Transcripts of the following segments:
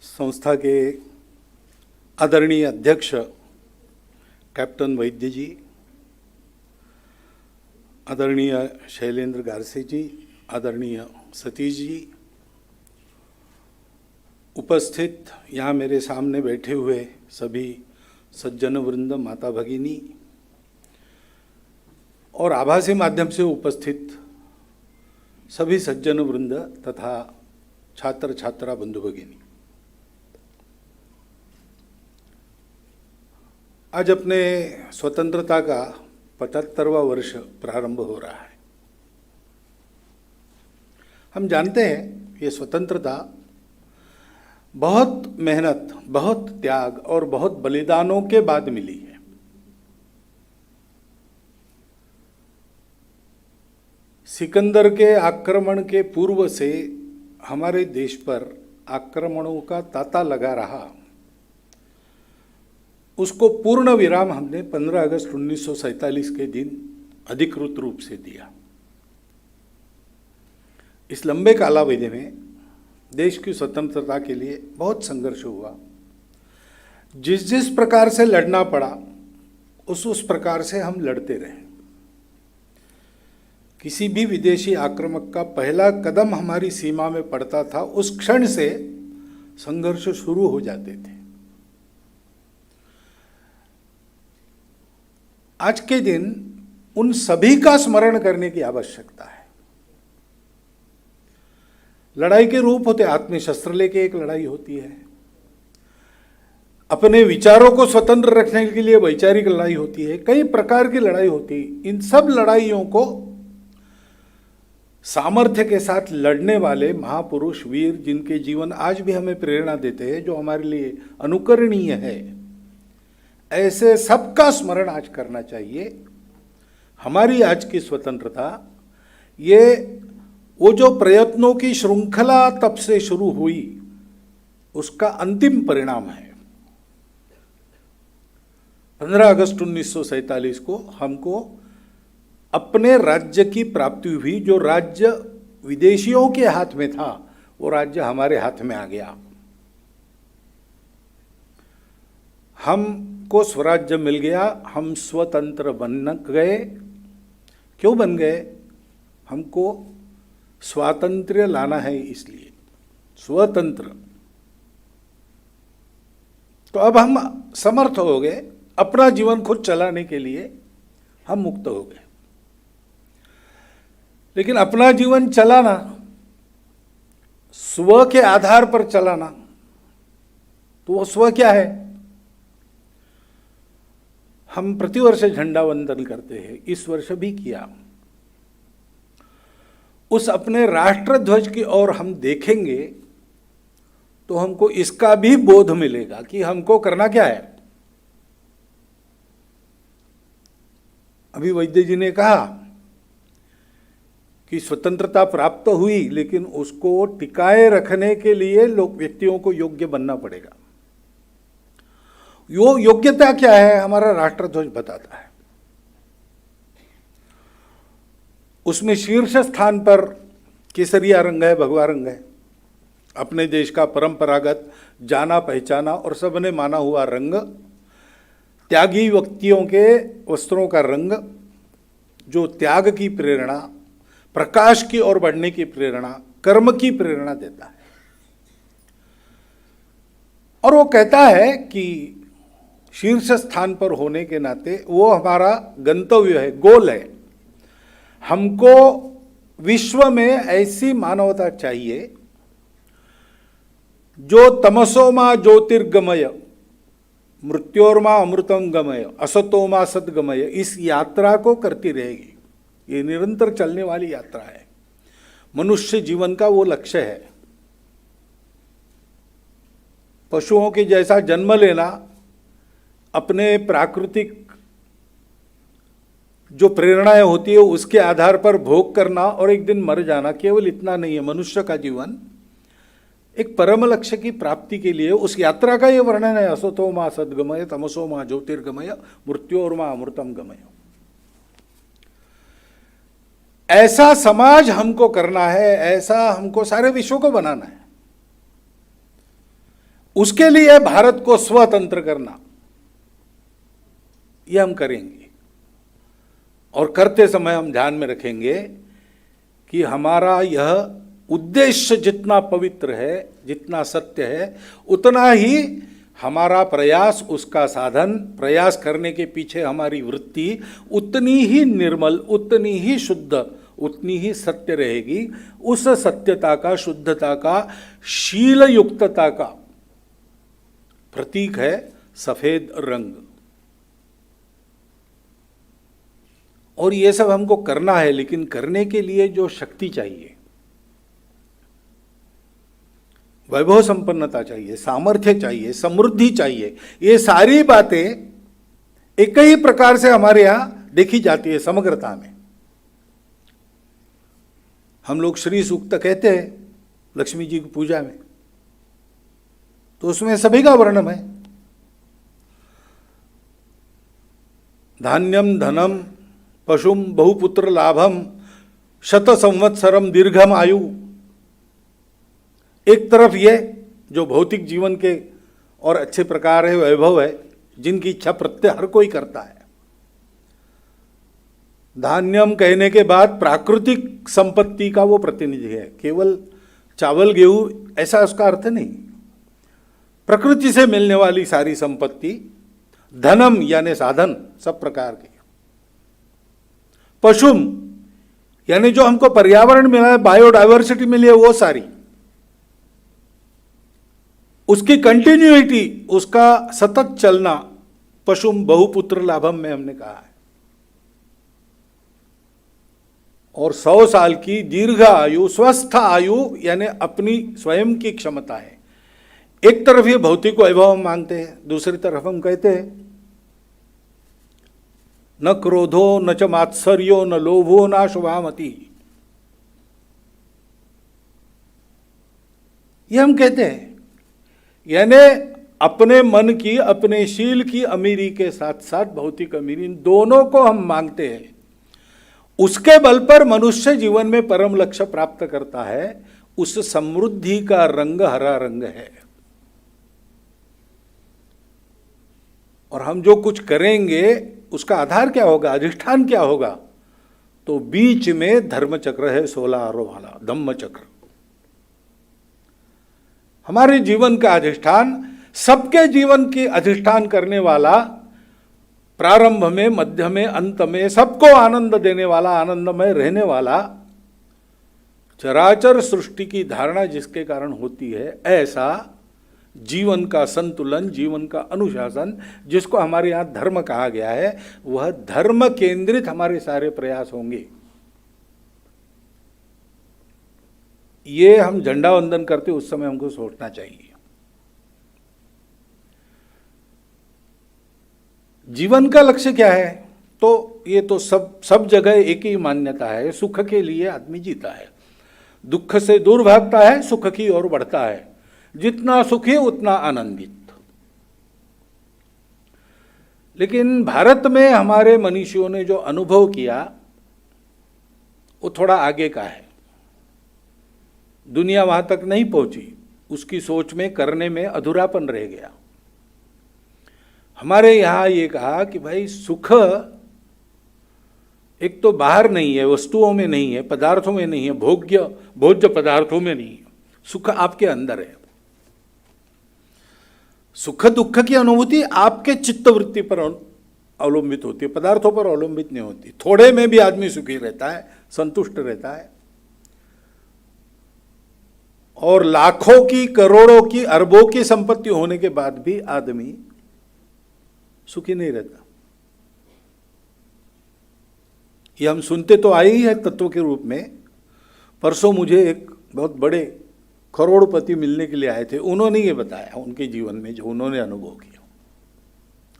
संस्था के आदरणीय अध्यक्ष कैप्टन वैद्य जी, आदरणीय शैलेंद्र गारसे जी, आदरणीय सतीश जी, उपस्थित यहाँ मेरे सामने बैठे हुए सभी सज्जन वृंद, माता भगिनी और आभासी माध्यम से उपस्थित सभी सज्जन वृंद तथा छात्र छात्रा बंधु भगिनी, आज अपने स्वतंत्रता का 75वां वर्ष प्रारंभ हो रहा है। हम जानते हैं ये स्वतंत्रता बहुत मेहनत, बहुत त्याग और बहुत बलिदानों के बाद मिली है। सिकंदर के आक्रमण के पूर्व से हमारे देश पर आक्रमणों का तांता लगा रहा, उसको पूर्ण विराम हमने 15 अगस्त 1947 के दिन अधिकृत रूप से दिया। इस लंबे कालावधि में देश की स्वतंत्रता के लिए बहुत संघर्ष हुआ। जिस जिस प्रकार से लड़ना पड़ा उस प्रकार से हम लड़ते रहे। किसी भी विदेशी आक्रमक का पहला कदम हमारी सीमा में पड़ता था, उस क्षण से संघर्ष शुरू हो जाते थे। आज के दिन उन सभी का स्मरण करने की आवश्यकता है। लड़ाई के रूप होते, आत्मशस्त्र लेके एक लड़ाई होती है, अपने विचारों को स्वतंत्र रखने के लिए वैचारिक लड़ाई होती है, कई प्रकार की लड़ाई होती है। इन सब लड़ाइयों को सामर्थ्य के साथ लड़ने वाले महापुरुष, वीर, जिनके जीवन आज भी हमें प्रेरणा देते हैं, जो हमारे लिए अनुकरणीय है, ऐसे सबका स्मरण आज करना चाहिए। हमारी आज की स्वतंत्रता ये वो जो प्रयत्नों की श्रृंखला तब से शुरू हुई, उसका अंतिम परिणाम है। 15 अगस्त 1947 को हमको अपने राज्य की प्राप्ति हुई। जो राज्य विदेशियों के हाथ में था, वो राज्य हमारे हाथ में आ गया। हमको स्वराज्य मिल गया, हम स्वतंत्र बन गए। क्यों बन गए? हमको स्वातंत्र्य लाना है, इसलिए स्वतंत्र। तो अब हम समर्थ हो गए, अपना जीवन खुद चलाने के लिए हम मुक्त हो गए। लेकिन अपना जीवन चलाना, स्व के आधार पर चलाना, तो वो स्व क्या है? हम प्रतिवर्ष झंडा वंदन करते हैं, इस वर्ष भी किया। उस अपने राष्ट्र ध्वज की ओर हम देखेंगे तो हमको इसका भी बोध मिलेगा कि हमको करना क्या है। अभी वैद्य जी ने कहा कि स्वतंत्रता प्राप्त हुई, लेकिन उसको टिकाए रखने के लिए लोग, व्यक्तियों को योग्य बनना पड़ेगा। यो योग्यता क्या है? हमारा राष्ट्र ध्वज बताता है। उसमें शीर्ष स्थान पर केसरिया रंग है, भगवा रंग है, अपने देश का परंपरागत जाना पहचाना और सबने माना हुआ रंग, त्यागी व्यक्तियों के वस्त्रों का रंग, जो त्याग की प्रेरणा, प्रकाश की ओर बढ़ने की प्रेरणा, कर्म की प्रेरणा देता है। और वो कहता है कि शीर्ष स्थान पर होने के नाते वो हमारा गंतव्य है, गोल है। हमको विश्व में ऐसी मानवता चाहिए जो तमसोमा ज्योतिर्गमय, मृत्योर्मा अमृतम गमय, असतोमा सद्गमय, इस यात्रा को करती रहेगी। ये निरंतर चलने वाली यात्रा है। मनुष्य जीवन का वो लक्ष्य है। पशुओं के जैसा जन्म लेना, अपने प्राकृतिक जो प्रेरणाएं होती है उसके आधार पर भोग करना और एक दिन मर जाना, केवल इतना नहीं है। मनुष्य का जीवन एक परम लक्ष्य की प्राप्ति के लिए, उस यात्रा का ये वर्णन है। असतो मा सद्गमय, तमसो मा ज्योतिर्गमय, मृत्योर्मा अमृतम गमय। ऐसा समाज हमको करना है, ऐसा हमको सारे विश्व को बनाना है। उसके लिए भारत को स्वतंत्र करना, ये हम करेंगे। और करते समय हम ध्यान में रखेंगे कि हमारा यह उद्देश्य जितना पवित्र है, जितना सत्य है, उतना ही हमारा प्रयास, उसका साधन, प्रयास करने के पीछे हमारी वृत्ति उतनी ही निर्मल, उतनी ही शुद्ध, उतनी ही सत्य रहेगी। उस सत्यता का, शुद्धता का, शील युक्तता का प्रतीक है सफेद रंग। और ये सब हमको करना है, लेकिन करने के लिए जो शक्ति चाहिए, वैभव संपन्नता चाहिए, सामर्थ्य चाहिए, समृद्धि चाहिए, ये सारी बातें एक ही प्रकार से हमारे यहां देखी जाती है समग्रता में। हम लोग श्री सूक्त कहते हैं लक्ष्मी जी की पूजा में, तो उसमें सभी का वर्णन है। धान्यम धनम पशुम बहुपुत्र लाभम शत संवत्सरम दीर्घम आयु। एक तरफ ये जो भौतिक जीवन के और अच्छे प्रकार है, वैभव है, जिनकी इच्छा प्रत्यय हर कोई करता है। धान्यम कहने के बाद प्राकृतिक संपत्ति का वो प्रतिनिधि है, केवल चावल गेहूं ऐसा उसका अर्थ नहीं। प्रकृति से मिलने वाली सारी संपत्ति, धनम यानी साधन सब प्रकार के, पशुम यानी जो हमको पर्यावरण मिला है, बायोडाइवर्सिटी मिली है, वो सारी, उसकी कंटिन्यूटी, उसका सतत चलना, पशुम बहुपुत्र लाभम में हमने कहा है। और 100 साल की दीर्घ आयु, स्वस्थ आयु यानी अपनी स्वयं की क्षमता है। एक तरफ ये भौतिक वैभव हम मांगते हैं, दूसरी तरफ हम कहते हैं न क्रोधो न च मात्सर्यो न लोभो न शुभामति। ये हम कहते हैं, यानी अपने मन की, अपने शील की अमीरी के साथ साथ भौतिक अमीरी, इन दोनों को हम मांगते हैं। उसके बल पर मनुष्य जीवन में परम लक्ष्य प्राप्त करता है। उस समृद्धि का रंग हरा रंग है। और हम जो कुछ करेंगे उसका आधार क्या होगा, अधिष्ठान क्या होगा? तो बीच में धर्म चक्र है, 16 आरो वाला धम्म चक्र। हमारे जीवन का अधिष्ठान, सबके जीवन की अधिष्ठान करने वाला, प्रारंभ में, मध्य में, अंत में सबको आनंद देने वाला, आनंदमय रहने वाला, चराचर सृष्टि की धारणा जिसके कारण होती है, ऐसा जीवन का संतुलन, जीवन का अनुशासन, जिसको हमारे यहां धर्म कहा गया है, वह धर्म केंद्रित हमारे सारे प्रयास होंगे। ये हम झंडा वंदन करते उस समय हमको सोचना चाहिए। जीवन का लक्ष्य क्या है? तो ये तो सब जगह एक ही मान्यता है, सुख के लिए आदमी जीता है, दुख से दूर भागता है, सुख की ओर बढ़ता है। जितना सुखी उतना आनंदित। लेकिन भारत में हमारे मनीषियों ने जो अनुभव किया वो थोड़ा आगे का है। दुनिया वहां तक नहीं पहुंची, उसकी सोच में, करने में अधूरापन रह गया। हमारे यहां ये कहा कि भाई सुख एक तो बाहर नहीं है, वस्तुओं में नहीं है, पदार्थों में नहीं है, भोज्य पदार्थों में नहीं है, सुख आपके अंदर है। सुख दुख की अनुभूति आपके चित्तवृत्ति पर अवलंबित होती है, पदार्थों पर अवलंबित नहीं होती। थोड़े में भी आदमी सुखी रहता है, संतुष्ट रहता है, और लाखों की, करोड़ों की, अरबों की संपत्ति होने के बाद भी आदमी सुखी नहीं रहता। ये हम सुनते तो आए ही है तत्व के रूप में। परसों मुझे एक बहुत बड़े करोड़पति मिलने के लिए आए थे, उन्होंने ये बताया उनके जीवन में जो उन्होंने अनुभव किया,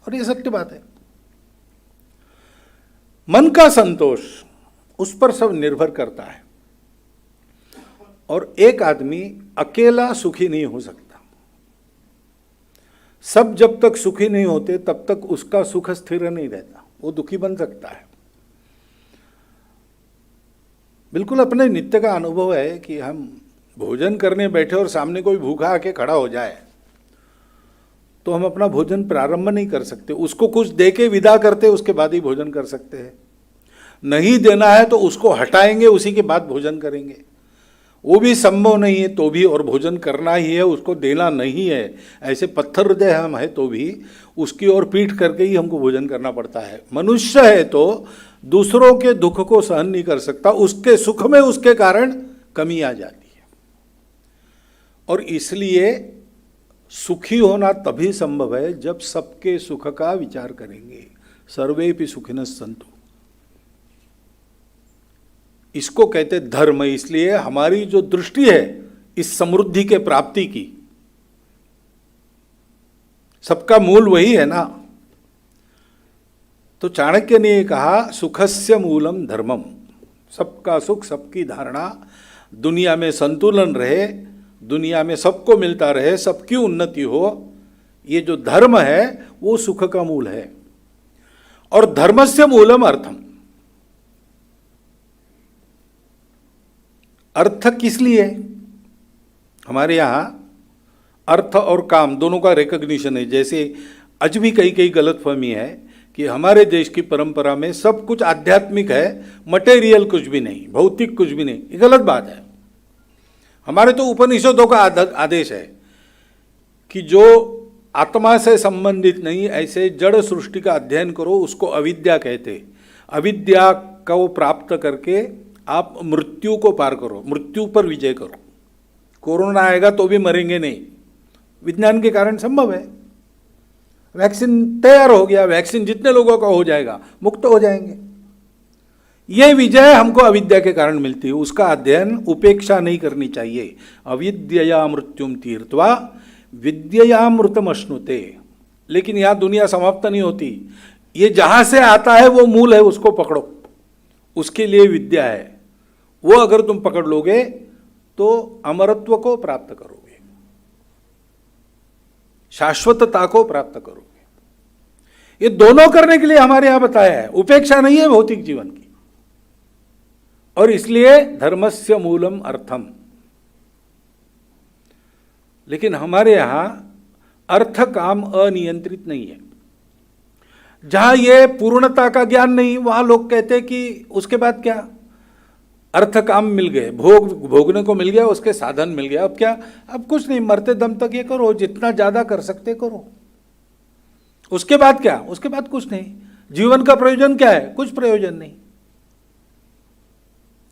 और ये सत्य बात है। मन का संतोष उस पर सब निर्भर करता है, और एक आदमी अकेला सुखी नहीं हो सकता। सब जब तक सुखी नहीं होते तब तक उसका सुख स्थिर नहीं रहता, वो दुखी बन सकता है। बिल्कुल अपने नित्य का अनुभव है कि हम भोजन करने बैठे और सामने कोई भूखा आके खड़ा हो जाए तो हम अपना भोजन प्रारंभ नहीं कर सकते। उसको कुछ दे के विदा करते, उसके बाद ही भोजन कर सकते हैं। नहीं देना है तो उसको हटाएंगे, उसी के बाद भोजन करेंगे। वो भी संभव नहीं है तो भी, और भोजन करना ही है, उसको देना नहीं है, ऐसे पत्थर हृदय हम है तो भी उसकी ओर पीठ करके ही हमको भोजन करना पड़ता है। मनुष्य है तो दूसरों के दुख को सहन नहीं कर सकता, उसके सुख में उसके कारण कमी आ जाती है। और इसलिए सुखी होना तभी संभव है जब सबके सुख का विचार करेंगे। सर्वेपि सुखिनः सन्तु, इसको कहते धर्म। इसलिए हमारी जो दृष्टि है इस समृद्धि के प्राप्ति की, सबका मूल वही है ना। तो चाणक्य ने ये कहा, सुखस्य मूलम धर्मम, सबका सुख, सबकी धारणा, दुनिया में संतुलन रहे, दुनिया में सबको मिलता रहे, सबकी उन्नति हो, ये जो धर्म है वो सुख का मूल है। और धर्मस्य मूलम अर्थम, अर्थ किस लिए? हमारे यहाँ अर्थ और काम दोनों का रिकॉग्निशन है। जैसे आज भी कई कई गलतफहमी है कि हमारे देश की परंपरा में सब कुछ आध्यात्मिक है, मटेरियल कुछ भी नहीं, भौतिक कुछ भी नहीं। ये गलत बात है। हमारे तो उपनिषदों का आदेश है कि जो आत्मा से संबंधित नहीं, ऐसे जड़ सृष्टि का अध्ययन करो, उसको अविद्या कहते। अविद्या को प्राप्त करके आप मृत्यु को पार करो, मृत्यु पर विजय करो। कोरोना आएगा तो भी मरेंगे नहीं, विज्ञान के कारण संभव है। वैक्सीन तैयार हो गया, वैक्सीन जितने लोगों का हो जाएगा मुक्त हो जाएंगे। ये विजय हमको अविद्या के कारण मिलती है, उसका अध्ययन उपेक्षा नहीं करनी चाहिए। अविद्यया मृत्युम तीर्थवा विद्यया मृतम अश्नुते। लेकिन यहाँ दुनिया समाप्त नहीं होती, ये जहाँ से आता है वो मूल है, उसको पकड़ो, उसके लिए विद्या है। वो अगर तुम पकड़ लोगे तो अमरत्व को प्राप्त करोगे, शाश्वतता को प्राप्त करोगे। ये दोनों करने के लिए हमारे यहां बताया है, उपेक्षा नहीं है भौतिक जीवन की। और इसलिए धर्मस्य मूलम अर्थम। लेकिन हमारे यहां अर्थ काम अनियंत्रित नहीं है। जहां ये पूर्णता का ज्ञान नहीं, वहां लोग कहते हैं कि उसके बाद क्या, अर्थ काम मिल गए, भोगने को मिल गया, उसके साधन मिल गया, अब क्या, अब कुछ नहीं, मरते दम तक ये करो, जितना ज्यादा कर सकते करो। उसके बाद क्या, उसके बाद कुछ नहीं। जीवन का प्रयोजन क्या है? कुछ प्रयोजन नहीं।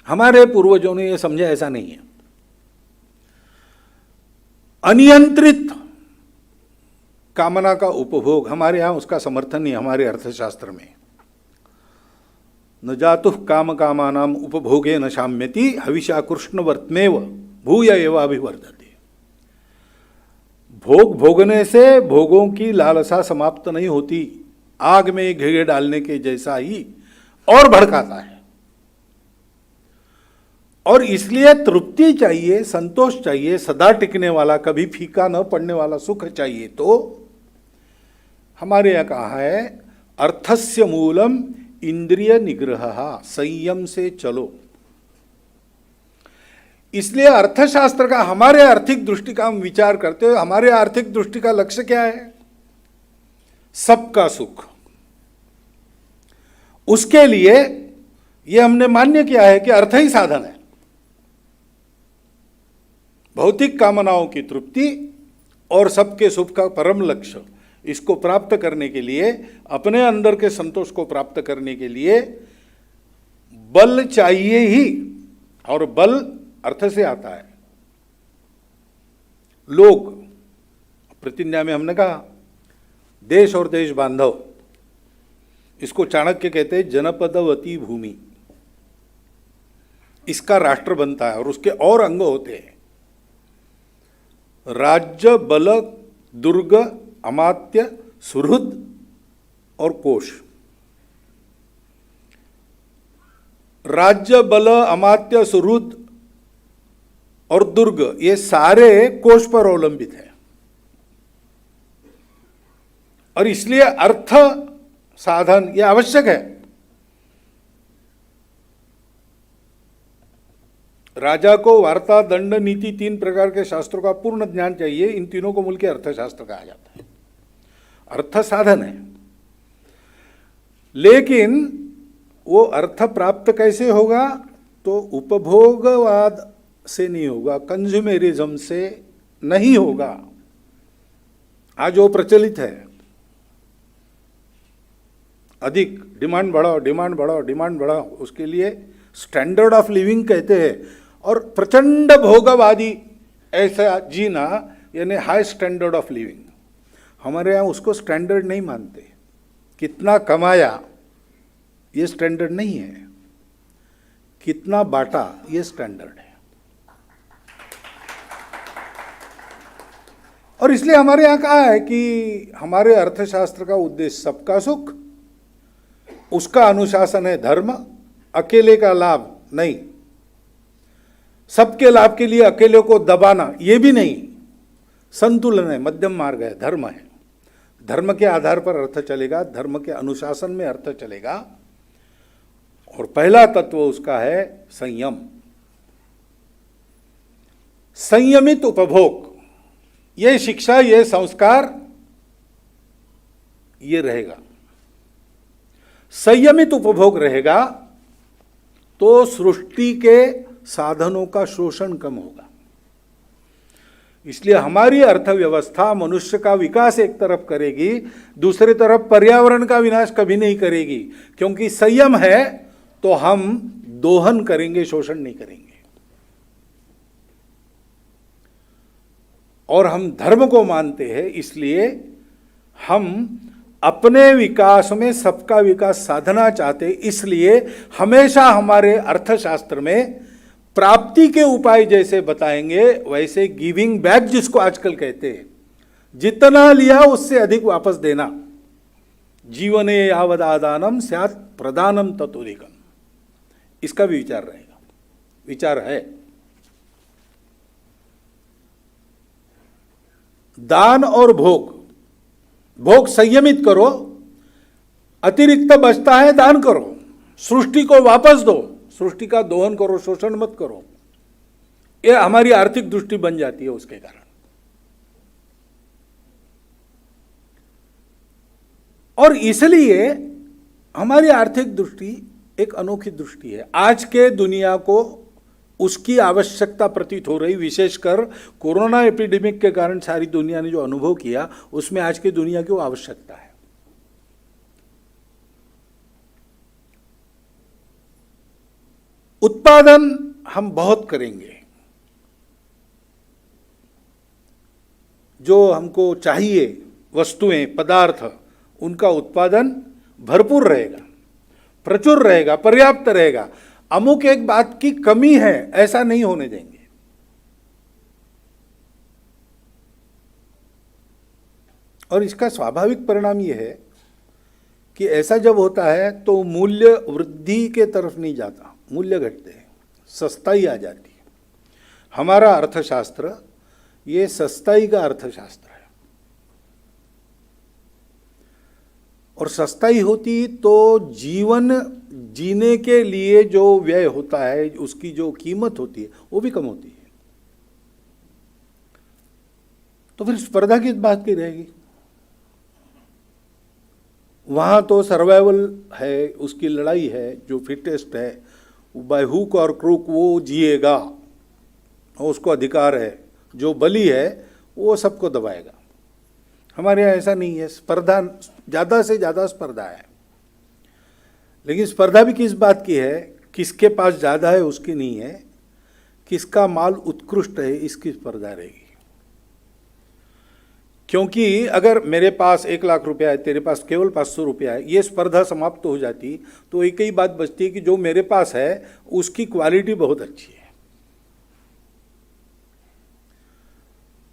हमारे पूर्वजों ने यह समझा ऐसा नहीं है। अनियंत्रित कामना का उपभोग, हमारे यहां उसका समर्थन नहीं। हमारे अर्थशास्त्र में न जातु काम कामानाम उपभोगे न शाम्यति हविषा कृष्णवर्त्मेव भूय एव अभिवर्धते। भोग भोगने से भोगों की लालसा समाप्त नहीं होती, आग में घी डालने के जैसा ही और भड़काता है। और इसलिए तृप्ति चाहिए, संतोष चाहिए, सदा टिकने वाला, कभी फीका न पड़ने वाला सुख चाहिए। तो हमारे यहां कहा है, अर्थस्य मूलम इंद्रिय निग्रह, संयम से चलो। इसलिए अर्थशास्त्र का, हमारे आर्थिक दृष्टि का हम विचार करते हो, हमारे आर्थिक दृष्टि का लक्ष्य क्या है? सबका सुख। उसके लिए यह हमने मान्य किया है कि अर्थ ही साधन है। भौतिक कामनाओं की तृप्ति और सबके सुख का परम लक्ष्य, इसको प्राप्त करने के लिए, अपने अंदर के संतोष को प्राप्त करने के लिए बल चाहिए ही। और बल अर्थ से आता है। लोग, प्रतिज्ञा में हमने कहा देश और देश बांधव, इसको चाणक्य कहते हैं जनपदवती भूमि। इसका राष्ट्र बनता है और उसके और अंग होते हैं, राज्य, बल, दुर्ग, अमात्य, सुहृद और कोश। राज्य, बल, अमात्य, सुहृद और दुर्ग, ये सारे कोश पर अवलंबित है। और इसलिए अर्थ साधन ये आवश्यक है। राजा को वार्ता, दंड, नीति, 3 प्रकार के शास्त्रों का पूर्ण ज्ञान चाहिए। इन तीनों को मिलकर अर्थशास्त्र कहा जाता है। अर्थ साधन है, लेकिन वो अर्थ प्राप्त कैसे होगा? तो उपभोगवाद से नहीं होगा, कंज्यूमरिज्म से नहीं होगा। आज वो प्रचलित है, अधिक डिमांड बढ़ाओ, डिमांड बढ़ाओ, डिमांड बढ़ाओ, उसके लिए स्टैंडर्ड ऑफ लिविंग कहते हैं। और प्रचंड भोगवादी ऐसा जीना यानी हाई स्टैंडर्ड ऑफ लिविंग। हमारे यहाँ उसको स्टैंडर्ड नहीं मानते। कितना कमाया ये स्टैंडर्ड नहीं है, कितना बांटा ये स्टैंडर्ड है। और इसलिए हमारे यहाँ कहा है कि हमारे अर्थशास्त्र का उद्देश्य सबका सुख, उसका अनुशासन है धर्म, अकेले का लाभ नहीं, सबके लाभ के लिए अकेले को दबाना ये भी नहीं, संतुलन है, मध्यम मार्ग है, धर्म है। धर्म के आधार पर अर्थ चलेगा, धर्म के अनुशासन में अर्थ चलेगा। और पहला तत्व उसका है संयम, संयमित उपभोग। ये शिक्षा, ये संस्कार, ये रहेगा। संयमित उपभोग रहेगा तो सृष्टि के साधनों का शोषण कम होगा। इसलिए हमारी अर्थव्यवस्था मनुष्य का विकास एक तरफ करेगी, दूसरी तरफ पर्यावरण का विनाश कभी नहीं करेगी, क्योंकि संयम है तो हम दोहन करेंगे, शोषण नहीं करेंगे। और हम धर्म को मानते हैं, इसलिए हम अपने विकास में सबका विकास साधना चाहते, इसलिए हमेशा हमारे अर्थशास्त्र में प्राप्ति के उपाय जैसे बताएंगे वैसे गिविंग बैक, जिसको आजकल कहते हैं, जितना लिया उससे अधिक वापस देना। जीवने यावदादानम स्यात् प्रदानम ततोधिकम, इसका भी विचार रहेगा, विचार है। दान और भोग, भोग संयमित करो, अतिरिक्त बचता है दान करो, सृष्टि को वापस दो, सृष्टि का दोहन करो, शोषण मत करो। ये हमारी आर्थिक दृष्टि बन जाती है उसके कारण। और इसलिए हमारी आर्थिक दृष्टि एक अनोखी दृष्टि है। आज के दुनिया को उसकी आवश्यकता प्रतीत हो रही, विशेषकर कोरोना एपिडेमिक के कारण सारी दुनिया ने जो अनुभव किया, उसमें आज की दुनिया की वो आवश्यकता है। उत्पादन हम बहुत करेंगे, जो हमको चाहिए वस्तुएं, पदार्थ, उनका उत्पादन भरपूर रहेगा, प्रचुर रहेगा, पर्याप्त रहेगा। अमुक एक बात की कमी है ऐसा नहीं होने देंगे। और इसका स्वाभाविक परिणाम यह है कि ऐसा जब होता है तो मूल्य वृद्धि के तरफ नहीं जाता, मूल्य घटते हैं, सस्ताई आ जाती है। हमारा अर्थशास्त्र ये सस्ताई का अर्थशास्त्र है। और सस्ताई होती तो जीवन जीने के लिए जो व्यय होता है, उसकी जो कीमत होती है वो भी कम होती है। तो फिर स्पर्धा किस बात की रहेगी? वहां तो सर्वाइवल है, उसकी लड़ाई है, जो फिटेस्ट है बाय हुक और क्रूक वो जिएगा, उसको अधिकार है। जो बली है वो सबको दबाएगा। हमारे यहाँ ऐसा नहीं है, स्पर्धा, ज़्यादा से ज़्यादा स्पर्धा है। लेकिन स्पर्धा भी किस बात की है? किसके पास ज़्यादा है उसकी नहीं है, किसका माल उत्कृष्ट है इसकी स्पर्धा रहेगी। क्योंकि अगर मेरे पास 1 लाख रुपया है, तेरे पास केवल 500 रुपया है, ये स्पर्धा समाप्त हो जाती तो एक ही बात बचती है कि जो मेरे पास है उसकी क्वालिटी बहुत अच्छी है।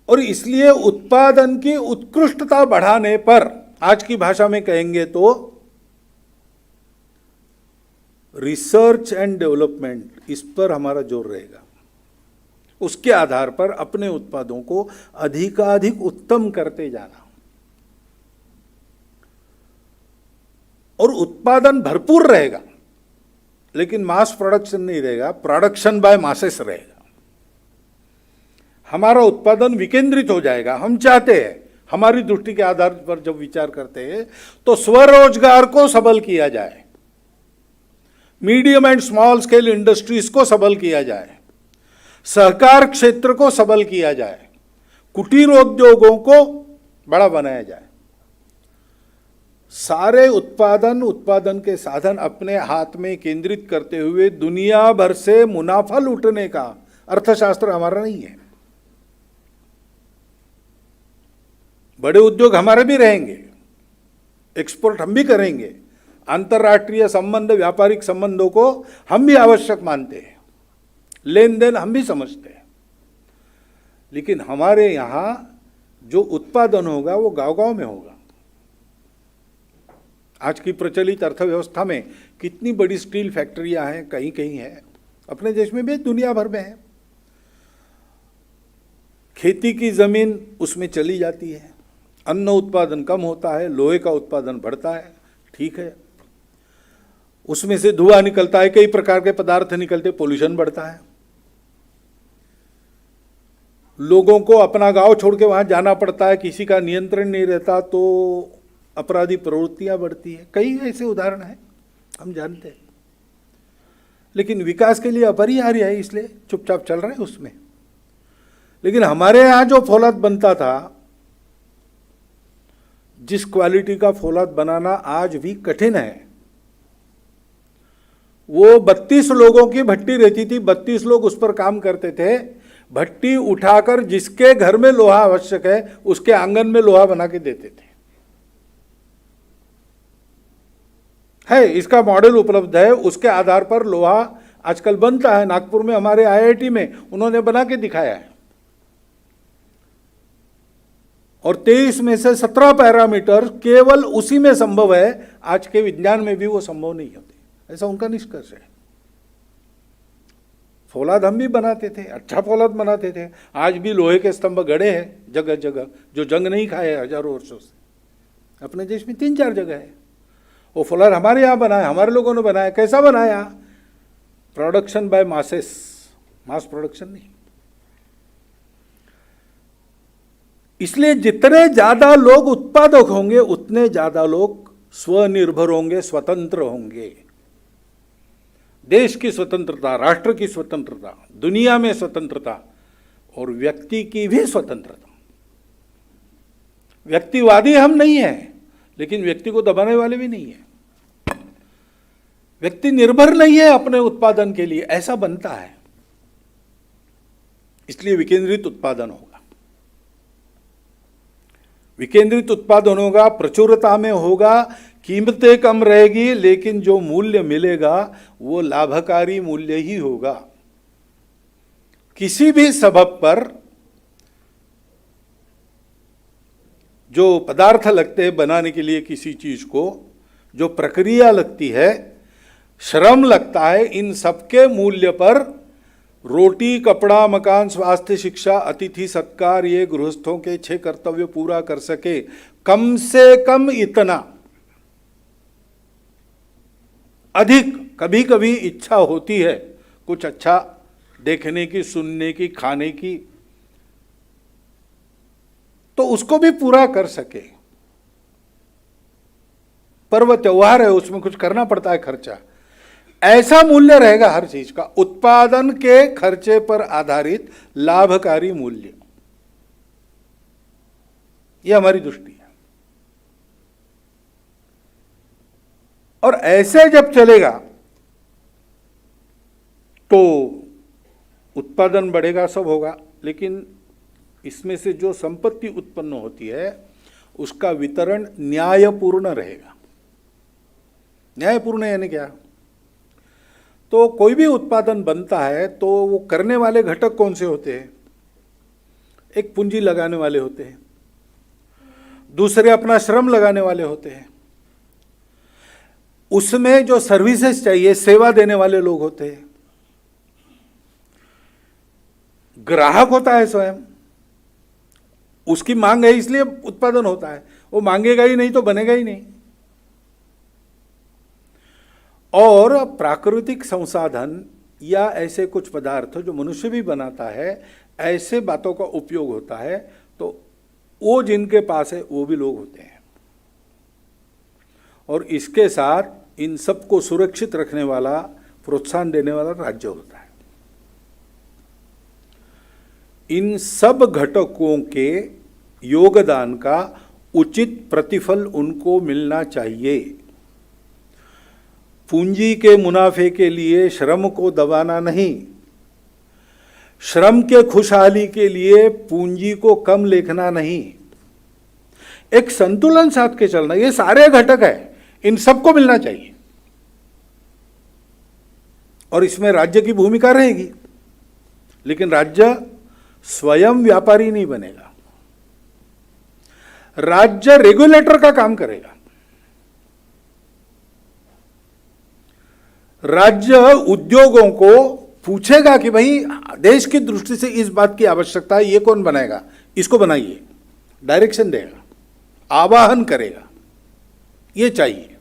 और इसलिए उत्पादन की उत्कृष्टता बढ़ाने पर, आज की भाषा में कहेंगे तो रिसर्च एंड डेवलपमेंट, इस पर हमारा जोर रहेगा। उसके आधार पर अपने उत्पादों को अधिकाधिक उत्तम करते जाना। और उत्पादन भरपूर रहेगा, लेकिन मास प्रोडक्शन नहीं रहेगा, प्रोडक्शन बाय मासेस रहेगा। हमारा उत्पादन विकेंद्रित हो जाएगा। हम चाहते हैं हमारी दृष्टि के आधार पर जब विचार करते हैं तो स्वरोजगार को सबल किया जाए, medium and small scale industries को सबल किया जाए, सहकार क्षेत्र को सबल किया जाए, कुटीर उद्योगों को बड़ा बनाया जाए। सारे उत्पादन के साधन अपने हाथ में केंद्रित करते हुए दुनिया भर से मुनाफा लूटने का अर्थशास्त्र हमारा नहीं है। बड़े उद्योग हमारे भी रहेंगे, एक्सपोर्ट हम भी करेंगे, अंतर्राष्ट्रीय संबंध, व्यापारिक संबंधों को हम भी आवश्यक मानते हैं, लेन देन हम भी समझते हैं, लेकिन हमारे यहां जो उत्पादन होगा वो गांव-गांव में होगा। आज की प्रचलित अर्थव्यवस्था में कितनी बड़ी स्टील फैक्ट्रियां हैं, कहीं कहीं है, अपने देश में भी, दुनिया भर में है। खेती की जमीन उसमें चली जाती है, अन्न उत्पादन कम होता है, लोहे का उत्पादन बढ़ता है, ठीक है, उसमें से धुआं निकलता है, कई प्रकार के पदार्थ निकलते, पोल्यूशन बढ़ता है, लोगों को अपना गांव छोड़ के वहां जाना पड़ता है, किसी का नियंत्रण नहीं रहता, तो अपराधी प्रवृत्तियां बढ़ती है। कई ऐसे उदाहरण हैं, हम जानते हैं, लेकिन विकास के लिए अपरिहार्य है, इसलिए चुपचाप चल रहे हैं उसमें। लेकिन हमारे यहां जो फौलाद बनता था, जिस क्वालिटी का फौलाद बनाना आज भी कठिन है, वो 32 लोगों की भट्टी रहती थी, 32 लोग उस पर काम करते थे, भट्टी उठाकर जिसके घर में लोहा आवश्यक है उसके आंगन में लोहा बना के देते थे। है, इसका मॉडल उपलब्ध है, उसके आधार पर लोहा आजकल बनता है। नागपुर में हमारे आईआईटी में उन्होंने बना के दिखाया है, और 23 में से 17 पैरामीटर केवल उसी में संभव है, आज के विज्ञान में भी वो संभव नहीं होते, ऐसा उनका निष्कर्ष है। फौलाद हम भी बनाते थे, अच्छा फौलाद बनाते थे, आज भी लोहे के स्तंभ गड़े हैं जगह जगह, जो जंग नहीं खाए हजारों वर्षों से। अपने देश में 3-4 जगह है, वो फौलाद हमारे यहाँ बनाया, हमारे लोगों ने बनाया। कैसा बनाया? Production by masses, mass production नहीं। इसलिए जितने ज्यादा लोग उत्पादक होंगे उतने ज्यादा लोग स्वनिर्भर होंगे, स्वतंत्र होंगे। देश की स्वतंत्रता, राष्ट्र की स्वतंत्रता, दुनिया में स्वतंत्रता और व्यक्ति की भी स्वतंत्रता। व्यक्तिवादी हम नहीं हैं, लेकिन व्यक्ति को दबाने वाले भी नहीं है। व्यक्ति निर्भर नहीं है अपने उत्पादन के लिए, ऐसा बनता है। इसलिए विकेंद्रित उत्पादन होगा, विकेंद्रित उत्पादन होगा, प्रचुरता में होगा, कीमतें कम रहेगी, लेकिन जो मूल्य मिलेगा वो लाभकारी मूल्य ही होगा। किसी भी सबब पर जो पदार्थ लगते हैं बनाने के लिए किसी चीज को, जो प्रक्रिया लगती है, श्रम लगता है, इन सबके मूल्य पर रोटी, कपड़ा, मकान, स्वास्थ्य, शिक्षा, अतिथि सत्कार, ये गृहस्थों के 6 कर्तव्य पूरा कर सके, कम से कम इतना। अधिक कभी कभी इच्छा होती है कुछ अच्छा देखने की, सुनने की, खाने की, तो उसको भी पूरा कर सके। पर्व त्योहार है, उसमें कुछ करना पड़ता है खर्चा, ऐसा मूल्य रहेगा हर चीज का, उत्पादन के खर्चे पर आधारित लाभकारी मूल्य। यह हमारी दृष्टि है। और ऐसे जब चलेगा तो उत्पादन बढ़ेगा, सब होगा, लेकिन इसमें से जो संपत्ति उत्पन्न होती है उसका वितरण न्यायपूर्ण रहेगा। न्यायपूर्ण यानी क्या? तो कोई भी उत्पादन बनता है तो वो करने वाले घटक कौन से होते हैं? एक पूंजी लगाने वाले होते हैं, दूसरे अपना श्रम लगाने वाले होते हैं, उसमें जो सर्विसेज चाहिए, सेवा देने वाले लोग होते हैं, ग्राहक होता है स्वयं, उसकी मांग है इसलिए उत्पादन होता है, वो मांगेगा ही नहीं तो बनेगा ही नहीं। और प्राकृतिक संसाधन या ऐसे कुछ पदार्थ जो मनुष्य भी बनाता है, ऐसे बातों का उपयोग होता है। तो वो जिनके पास है वो भी लोग होते हैं। और इसके साथ इन सबको सुरक्षित रखने वाला, प्रोत्साहन देने वाला राज्य होता है। इन सब घटकों के योगदान का उचित प्रतिफल उनको मिलना चाहिए। पूंजी के मुनाफे के लिए श्रम को दबाना नहीं, श्रम के खुशहाली के लिए पूंजी को कम लेखना नहीं, एक संतुलन साध के चलना। ये सारे घटक है, इन सबको मिलना चाहिए। और इसमें राज्य की भूमिका रहेगी, लेकिन राज्य स्वयं व्यापारी नहीं बनेगा। राज्य रेगुलेटर का काम करेगा। राज्य उद्योगों को पूछेगा कि भाई देश की दृष्टि से इस बात की आवश्यकता है, ये कौन बनाएगा, इसको बनाइए, डायरेक्शन देगा, आवाहन करेगा, ये चाहिए।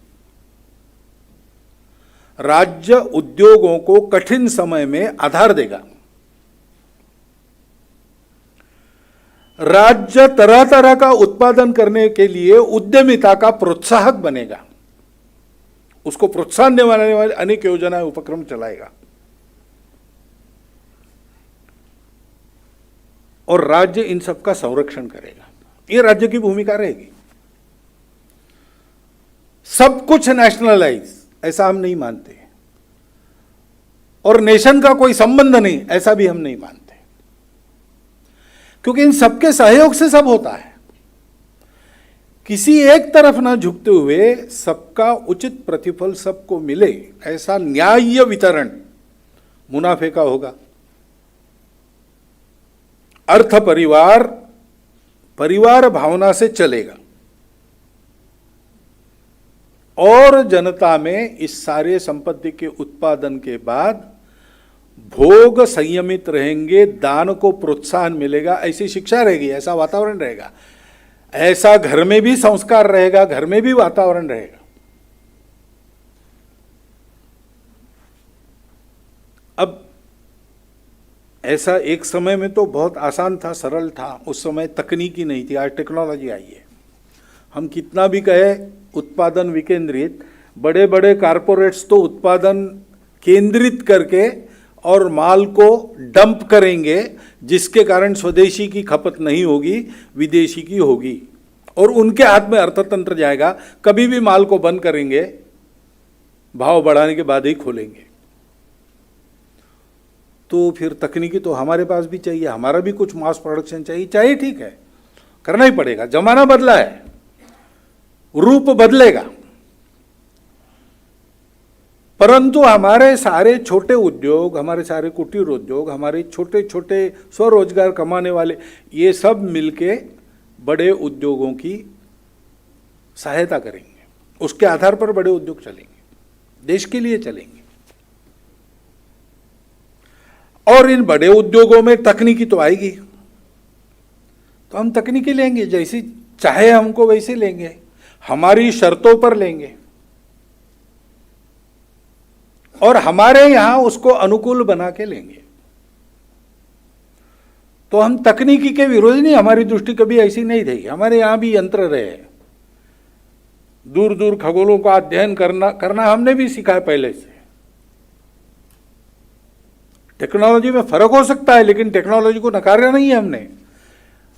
राज्य उद्योगों को कठिन समय में आधार देगा। राज्य तरह तरह का उत्पादन करने के लिए उद्यमिता का प्रोत्साहक बनेगा, उसको प्रोत्साहन देने वाले अनेक योजनाएं, उपक्रम चलाएगा। और राज्य इन सब का संरक्षण करेगा। ये राज्य की भूमिका रहेगी। सब कुछ नेशनलाइज ऐसा हम नहीं मानते, और नेशन का कोई संबंध नहीं ऐसा भी हम नहीं मानते, क्योंकि इन सबके सहयोग से सब होता है। किसी एक तरफ ना झुकते हुए सबका उचित प्रतिफल सबको मिले, ऐसा न्याय्य वितरण मुनाफे का होगा। अर्थ परिवार परिवार भावना से चलेगा, और जनता में इस सारे संपत्ति के उत्पादन के बाद भोग संयमित रहेंगे, दान को प्रोत्साहन मिलेगा, ऐसी शिक्षा रहेगी, ऐसा वातावरण रहेगा, ऐसा घर में भी संस्कार रहेगा, घर में भी वातावरण रहेगा। अब ऐसा एक समय में तो बहुत आसान था, सरल था, उस समय तकनीकी नहीं थी, आज टेक्नोलॉजी आई है। हम कितना भी कहे उत्पादन विकेंद्रित, बड़े बड़े कारपोरेट्स तो उत्पादन केंद्रित करके और माल को डंप करेंगे, जिसके कारण स्वदेशी की खपत नहीं होगी, विदेशी की होगी, और उनके हाथ में अर्थतंत्र जाएगा। कभी भी माल को बंद करेंगे, भाव बढ़ाने के बाद ही खोलेंगे। तो फिर तकनीकी तो हमारे पास भी चाहिए, हमारा भी कुछ मास प्रोडक्शन चाहिए, ठीक है, करना ही पड़ेगा। जमाना बदला है, रूप बदलेगा, परंतु हमारे सारे छोटे उद्योग, हमारे सारे कुटीर उद्योग, हमारे छोटे छोटे स्वरोजगार कमाने वाले, ये सब मिलके बड़े उद्योगों की सहायता करेंगे। उसके आधार पर बड़े उद्योग चलेंगे, देश के लिए चलेंगे। और इन बड़े उद्योगों में तकनीकी तो आएगी, तो हम तकनीकी लेंगे, जैसी चाहे हमको वैसे लेंगे, हमारी शर्तों पर लेंगे, और हमारे यहां उसको अनुकूल बना के लेंगे। तो हम तकनीकी के विरोधी नहीं, हमारी दृष्टि कभी ऐसी नहीं रही। हमारे यहां भी यंत्र रहे, दूर दूर खगोलों का अध्ययन करना हमने भी सीखा है पहले से। टेक्नोलॉजी में फर्क हो सकता है, लेकिन टेक्नोलॉजी को नकारा नहीं है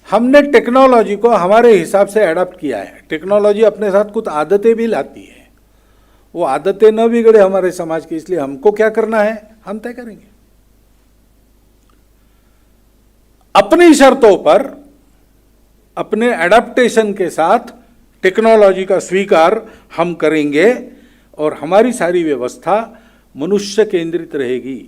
हमने टेक्नोलॉजी को हमारे हिसाब से एडॉप्ट किया है। टेक्नोलॉजी अपने साथ कुछ आदतें भी लाती है, वो आदतें न बिगड़े हमारे समाज की, इसलिए हमको क्या करना है हम तय करेंगे। अपनी शर्तों पर, अपने एडाप्टेशन के साथ टेक्नोलॉजी का स्वीकार हम करेंगे, और हमारी सारी व्यवस्था मनुष्य केंद्रित रहेगी,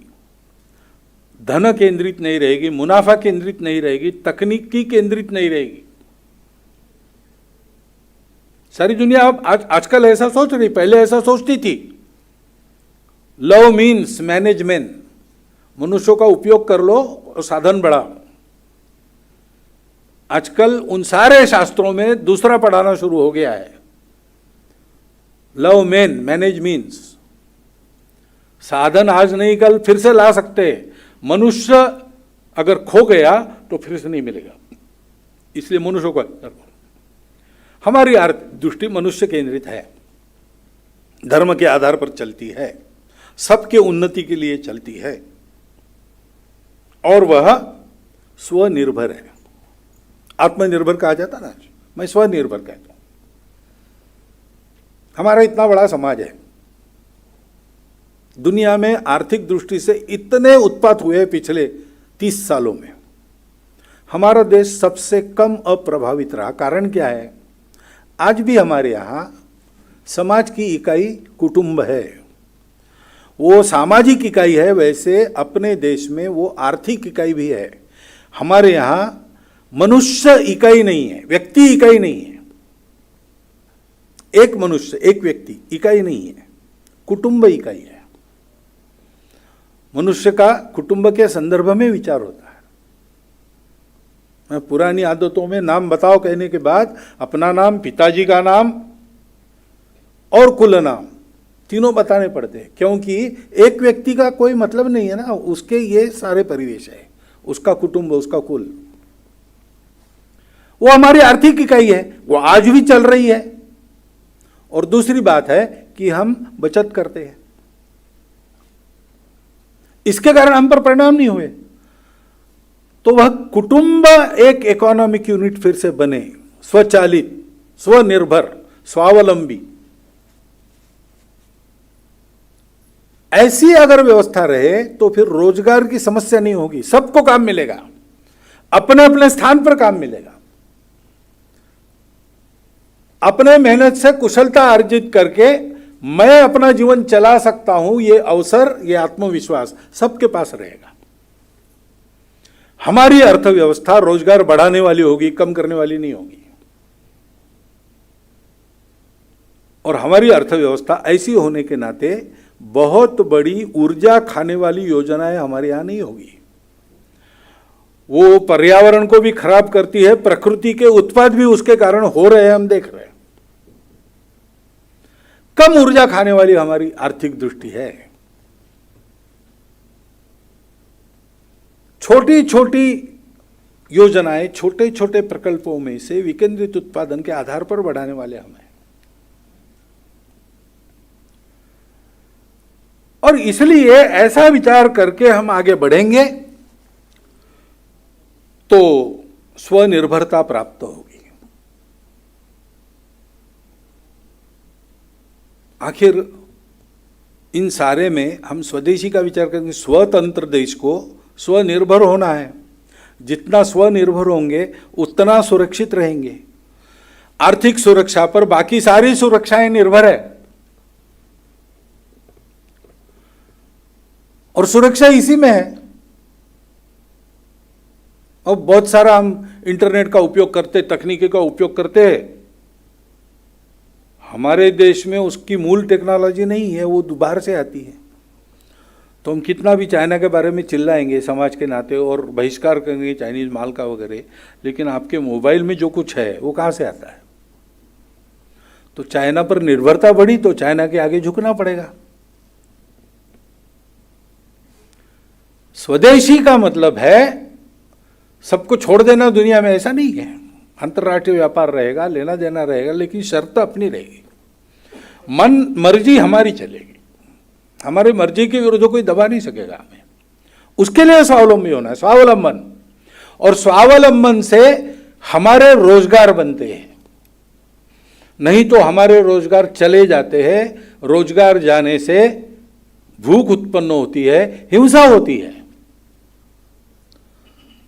धन केंद्रित नहीं रहेगी, मुनाफा केंद्रित नहीं रहेगी, तकनीकी केंद्रित नहीं रहेगी। सारी दुनिया अब आजकल ऐसा सोच रही, पहले ऐसा सोचती थी। लव मीन्स मैनेजमेंट, मनुष्यों का उपयोग कर लो और साधन बढ़ाओ। आजकल उन सारे शास्त्रों में दूसरा पढ़ाना शुरू हो गया है, लव मेन मैनेज मीन्स। साधन आज नहीं कल फिर से ला सकते, मनुष्य अगर खो गया तो फिर से नहीं मिलेगा। इसलिए मनुष्य को हमारी आर्थिक दृष्टि मनुष्य केंद्रित है, धर्म के आधार पर चलती है, सबके उन्नति के लिए चलती है और वह स्वनिर्भर है। आत्मनिर्भर कहा जाता ना, मैं स्वनिर्भर कहता हूं। हमारा इतना बड़ा समाज है, दुनिया में आर्थिक दृष्टि से इतने उत्पात हुए पिछले 30 सालों में, हमारा देश सबसे कम अप्रभावित रहा। कारण क्या है? आज भी हमारे यहां समाज की इकाई कुटुंब है, वो सामाजिक इकाई है, वैसे अपने देश में वो आर्थिक इकाई भी है। हमारे यहां मनुष्य इकाई नहीं है, व्यक्ति इकाई नहीं है, एक मनुष्य एक व्यक्ति इकाई नहीं है, कुटुंब इकाई है। मनुष्य का कुटुंब के संदर्भ में विचार होता है। मैं पुरानी आदतों में नाम बताओ कहने के बाद अपना नाम, पिताजी का नाम और कुल नाम तीनों बताने पड़ते हैं, क्योंकि एक व्यक्ति का कोई मतलब नहीं है ना, उसके ये सारे परिवेश है, उसका कुटुंब, उसका कुल, वो हमारी आर्थिक इकाई है, वो आज भी चल रही है। और दूसरी बात है कि हम बचत करते हैं, इसके कारण हम पर परिणाम नहीं हुए, तो वह कुटुंब एक इकोनॉमिक यूनिट फिर से बने, स्वचालित, स्वनिर्भर, स्वावलंबी। ऐसी अगर व्यवस्था रहे तो फिर रोजगार की समस्या नहीं होगी, सबको काम मिलेगा, अपने अपने स्थान पर काम मिलेगा। अपने मेहनत से कुशलता अर्जित करके मैं अपना जीवन चला सकता हूं, ये अवसर, ये आत्मविश्वास सबके पास रहेगा। हमारी अर्थव्यवस्था रोजगार बढ़ाने वाली होगी, कम करने वाली नहीं होगी। और हमारी अर्थव्यवस्था ऐसी होने के नाते बहुत बड़ी ऊर्जा खाने वाली योजनाएं हमारे यहां नहीं होगी। वो पर्यावरण को भी खराब करती है, प्रकृति के उत्पाद भी उसके कारण हो रहे हैं, हम देख रहे हैं। कम ऊर्जा खाने वाली हमारी आर्थिक दृष्टि है। छोटी छोटी योजनाएं, छोटे छोटे प्रकल्पों में से विकेंद्रित उत्पादन के आधार पर बढ़ाने वाले हम हैं। और इसलिए ऐसा विचार करके हम आगे बढ़ेंगे तो स्वनिर्भरता प्राप्त होगी। आखिर इन सारे में हम स्वदेशी का विचार करेंगे, स्वतंत्र देश को स्वनिर्भर होना है। जितना स्वनिर्भर होंगे उतना सुरक्षित रहेंगे। आर्थिक सुरक्षा पर बाकी सारी सुरक्षाएं निर्भर है, और सुरक्षा इसी में है। और बहुत सारा हम इंटरनेट का उपयोग करते, तकनीकी का उपयोग करते हैं, हमारे देश में उसकी मूल टेक्नोलॉजी नहीं है, वो बाहर से आती है। तो हम कितना भी चाइना के बारे में चिल्लाएंगे समाज के नाते और बहिष्कार करेंगे चाइनीज माल का वगैरह, लेकिन आपके मोबाइल में जो कुछ है वो कहाँ से आता है? तो चाइना पर निर्भरता बढ़ी तो चाइना के आगे झुकना पड़ेगा। स्वदेशी का मतलब है सबको छोड़ देना दुनिया में, ऐसा नहीं है। अंतर्राष्ट्रीय व्यापार रहेगा, लेना देना रहेगा, लेकिन शर्त अपनी रहेगी। मन मर्जी हमारी चलेगी, हमारी मर्जी के विरुद्ध कोई दबा नहीं सकेगा हमें। उसके लिए स्वावलंबी होना है, स्वावलंबन। और स्वावलंबन से हमारे रोजगार बनते हैं, नहीं तो हमारे रोजगार चले जाते हैं। रोजगार जाने से भूख उत्पन्न होती है, हिंसा होती है।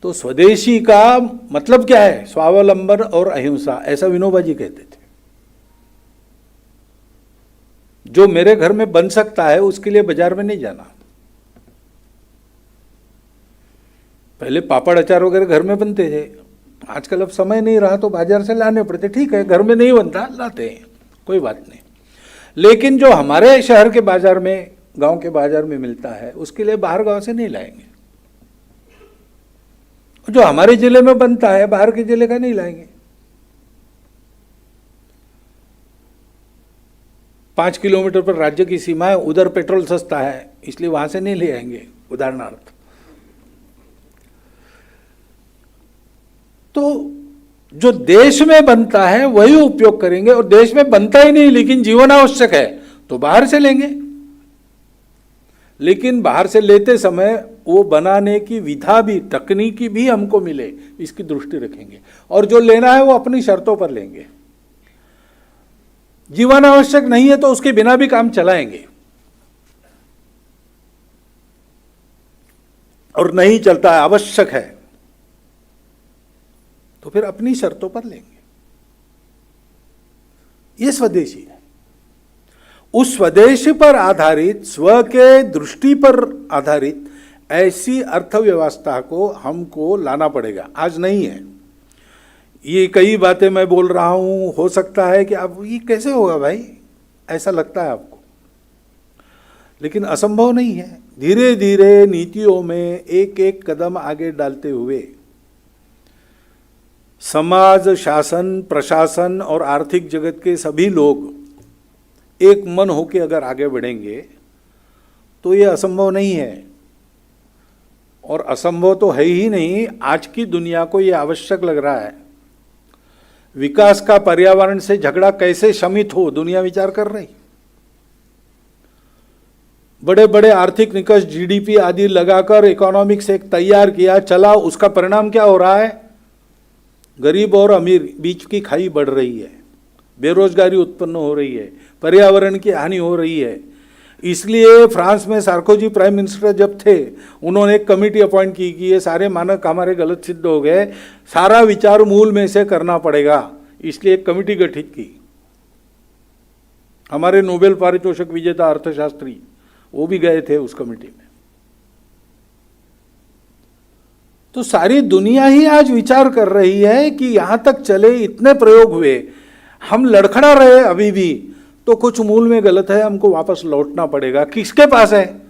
तो स्वदेशी का मतलब क्या है? स्वावलंबन और अहिंसा, ऐसा विनोबा जी कहते थे। जो मेरे घर में बन सकता है उसके लिए बाजार में नहीं जाना। पहले पापड़ अचार वगैरह घर में बनते थे, आजकल अब समय नहीं रहा तो बाजार से लाने पड़ते। ठीक है, घर में नहीं बनता, लाते हैं, कोई बात नहीं। लेकिन जो हमारे शहर के बाजार में, गांव के बाजार में मिलता है, उसके लिए बाहर गांव से नहीं लाएंगे। जो हमारे जिले में बनता है बाहर के जिले का नहीं लाएंगे। 5 किलोमीटर पर राज्य की सीमा है, उधर पेट्रोल सस्ता है, इसलिए वहां से नहीं ले आएंगे, उदाहरणार्थ। तो जो देश में बनता है वही उपयोग करेंगे, और देश में बनता ही नहीं लेकिन जीवन आवश्यक है तो बाहर से लेंगे। लेकिन बाहर से लेते समय वो बनाने की विधा भी, तकनीकी भी हमको मिले, इसकी दृष्टि रखेंगे, और जो लेना है वो अपनी शर्तों पर लेंगे। जीवन आवश्यक नहीं है तो उसके बिना भी काम चलाएंगे, और नहीं चलता है, आवश्यक है, तो फिर अपनी शर्तों पर लेंगे। ये स्वदेशी है। उस स्वदेशी पर आधारित, स्व के दृष्टि पर आधारित ऐसी अर्थव्यवस्था को हमको लाना पड़ेगा। आज नहीं है। ये कई बातें मैं बोल रहा हूं, हो सकता है कि अब ये कैसे होगा भाई, ऐसा लगता है आपको, लेकिन असंभव नहीं है। धीरे धीरे नीतियों में एक एक कदम आगे डालते हुए समाज, शासन, प्रशासन और आर्थिक जगत के सभी लोग एक मन होकर अगर आगे बढ़ेंगे तो ये असंभव नहीं है। और असंभव तो है ही नहीं, आज की दुनिया को ये आवश्यक लग रहा है। विकास का पर्यावरण से झगड़ा कैसे शमित हो, दुनिया विचार कर रही। बड़े बड़े आर्थिक निकष, जीडीपी आदि लगाकर इकोनॉमिक्स एक तैयार किया, चला, उसका परिणाम क्या हो रहा है? गरीब और अमीर बीच की खाई बढ़ रही है, बेरोजगारी उत्पन्न हो रही है, पर्यावरण की हानि हो रही है। इसलिए फ्रांस में सार्कोजी प्राइम मिनिस्टर जब थे, उन्होंने एक कमेटी अपॉइंट की कि ये सारे मानक हमारे गलत सिद्ध हो गए, सारा विचार मूल में से करना पड़ेगा। इसलिए एक कमेटी गठित की। हमारे नोबेल पारितोषिक विजेता अर्थशास्त्री वो भी गए थे उस कमेटी में। तो सारी दुनिया ही आज विचार कर रही है कि यहां तक चले, इतने प्रयोग हुए, हम लड़खड़ा रहे अभी भी, तो कुछ मूल में गलत है, हमको वापस लौटना पड़ेगा। किसके पास है?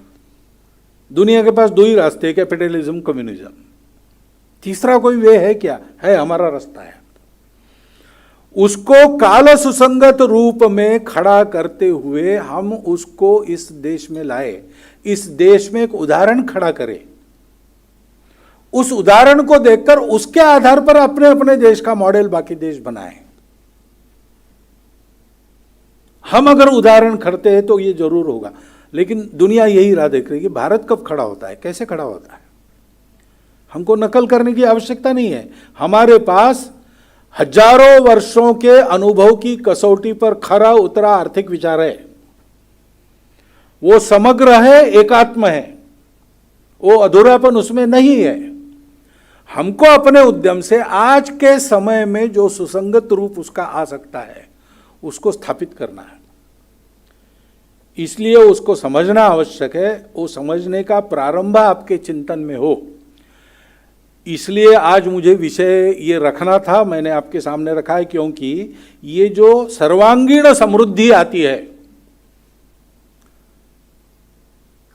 दुनिया के पास दो ही रास्ते, कैपिटलिज्म, कम्युनिज्म। तीसरा कोई वे है क्या? है, हमारा रास्ता है। उसको काल सुसंगत रूप में खड़ा करते हुए हम उसको इस देश में लाए, इस देश में एक उदाहरण खड़ा करें, उस उदाहरण को देखकर उसके आधार पर अपने अपने देश का मॉडल बाकी देश बनाए। हम अगर उदाहरण खड़ते हैं तो ये जरूर होगा। लेकिन दुनिया यही राह देख रही है कि भारत कब खड़ा होता है, कैसे खड़ा होता है। हमको नकल करने की आवश्यकता नहीं है। हमारे पास हजारों वर्षों के अनुभव की कसौटी पर खरा उतरा आर्थिक विचार है। वो समग्र है, एकात्म है, वो अधूरापन उसमें नहीं है। हमको अपने उद्यम से आज के समय में जो सुसंगत रूप उसका आ सकता है उसको स्थापित करना है। इसलिए उसको समझना आवश्यक है। वो समझने का प्रारंभ आपके चिंतन में हो, इसलिए आज मुझे विषय ये रखना था, मैंने आपके सामने रखा है, क्योंकि ये जो सर्वांगीण समृद्धि आती है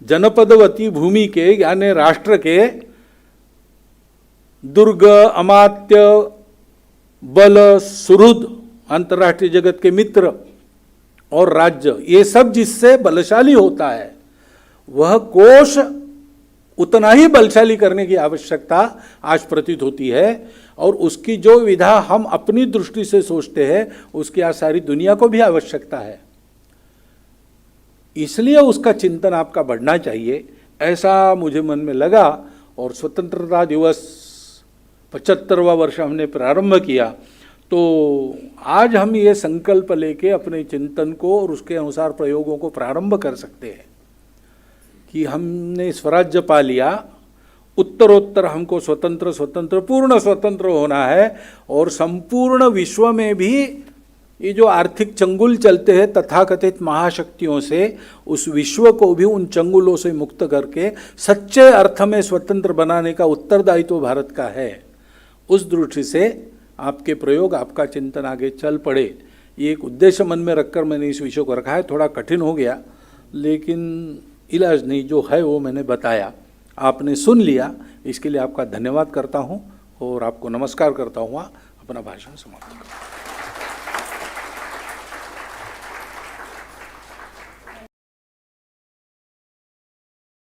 जनपदवती भूमि के, यानी राष्ट्र के दुर्ग, अमात्य, बल, सुहृद, अंतर्राष्ट्रीय जगत के मित्र और राज्य, ये सब जिससे बलशाली होता है, वह कोश उतना ही बलशाली करने की आवश्यकता आज प्रतीत होती है। और उसकी जो विधा हम अपनी दृष्टि से सोचते हैं, उसकी आज सारी दुनिया को भी आवश्यकता है। इसलिए उसका चिंतन आपका बढ़ना चाहिए, ऐसा मुझे मन में लगा। और स्वतंत्रता दिवस 75वां वर्ष हमने प्रारंभ किया, तो आज हम ये संकल्प लेके अपने चिंतन को और उसके अनुसार प्रयोगों को प्रारंभ कर सकते हैं कि हमने स्वराज्य पा लिया, उत्तरोत्तर हमको स्वतंत्र पूर्ण स्वतंत्र होना है। और संपूर्ण विश्व में भी ये जो आर्थिक चंगुल चलते हैं तथाकथित महाशक्तियों से, उस विश्व को भी उन चंगुलों से मुक्त करके सच्चे अर्थ में स्वतंत्र बनाने का उत्तरदायित्व भारत का है। उस दृष्टि से आपके प्रयोग, आपका चिंतन आगे चल पड़े, ये एक उद्देश्य मन में रखकर मैंने इस विषय को रखा है। थोड़ा कठिन हो गया, लेकिन इलाज नहीं, जो है वो मैंने बताया, आपने सुन लिया, इसके लिए आपका धन्यवाद करता हूँ और आपको नमस्कार करता हूँ। अपना भाषण समाप्त करता हूँ।